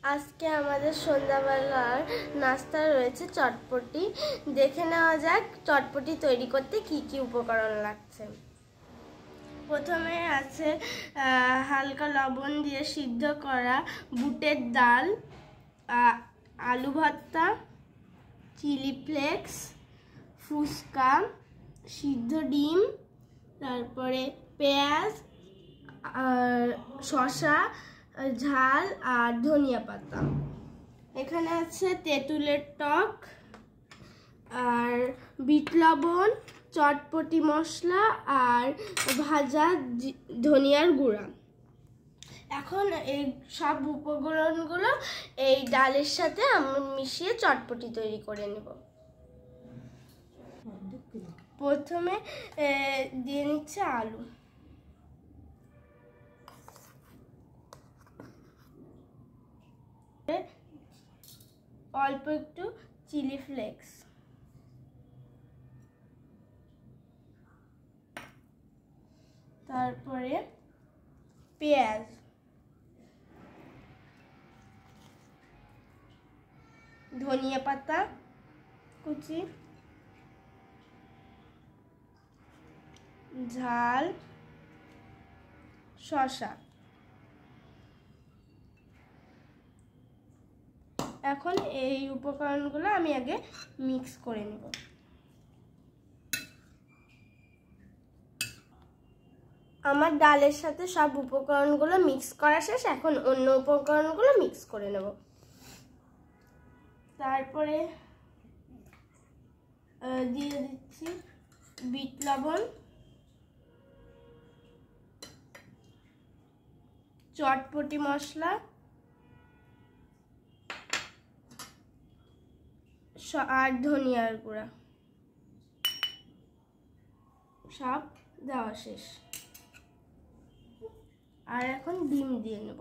আজকে আমাদের সন্ধ্যাবেলার নাস্তা রয়েছে চটপটি। দেখে নেওয়া যাক চটপটি তৈরি করতে কি কি উপকরণ লাগছে। প্রথমে আছে হালকা লবণ দিয়ে সিদ্ধ করা বুটের ডাল, আলু ভর্তা, চিলি ফ্লেক্স, ফুচকা, সিদ্ধ ডিম, তারপরে পেঁয়াজ, শসা, ঝাল আর ধনিয়া পাতা। এখানে আছে তেঁতুলের টক আর বিট লবণ, চটপটি মশলা আর ভাজা ধনিয়ার গুঁড়া। এখন এই সব উপকরণগুলো এই ডালের সাথে আমরা মিশিয়ে চটপটি তৈরি করে নেব। প্রথমে দিয়ে নিচ্ছে আলু, অল্প একটু চিলি ফ্লেক্স, তারপরে পেঁয়াজ, ধনিয়া পাতা কুচি, ঝাল, শসা। এখন এই উপকরণগুলো আমি আগে মিক্স করে নেব। আমার ডালের সাথে সব উপকরণগুলো মিক্স করা শেষ। এখন অন্য উপকরণগুলো মিক্স করে নেব। তারপরে দিয়ে দিচ্ছি বিট লবণ, চটপটি মশলা আর ধনিয়ার গুঁড়া। সব দেওয়া শেষ। আর এখন ডিম দিয়ে নেব।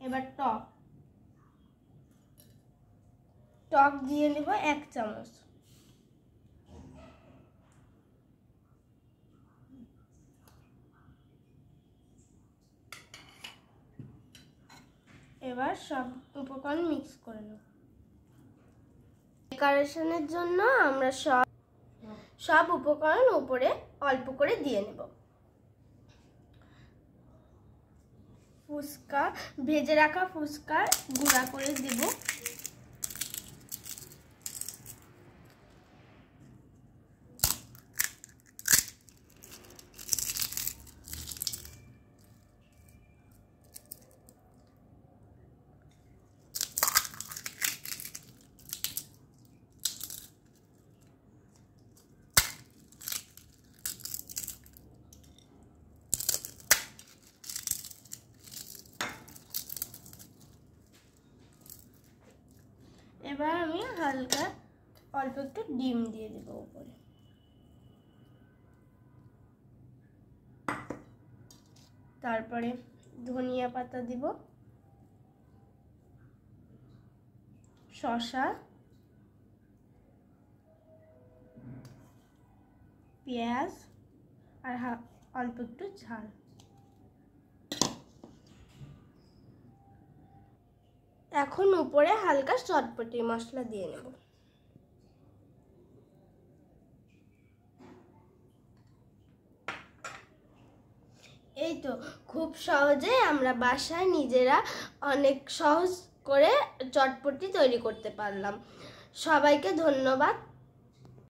এবার টক দিয়ে নেব 1 চামচ। এবার সব উপকরণ মিক্স করে নেব। ডেকোরেশনের জন্য আমরা সব উপকরণ উপরে অল্প করে দিয়ে নেব। ফুচকা, ভেজে রাখা ফুচকা গুঁড়া করে দেব। এবার আমি হালকা অল্প একটু ডিম দিয়ে দেব উপরে। তারপরে ধনিয়া পাতা দিব, শসা, পেঁয়াজ আর অল্প একটু ঝাল। এখন উপরে হালকা চটপটি মশলা দিয়ে নেব। এই তো খুব সহজে আমরা বাসায় নিজেরা অনেক সহজ করে চটপটি তৈরি করতে পারলাম। সবাইকে ধন্যবাদ।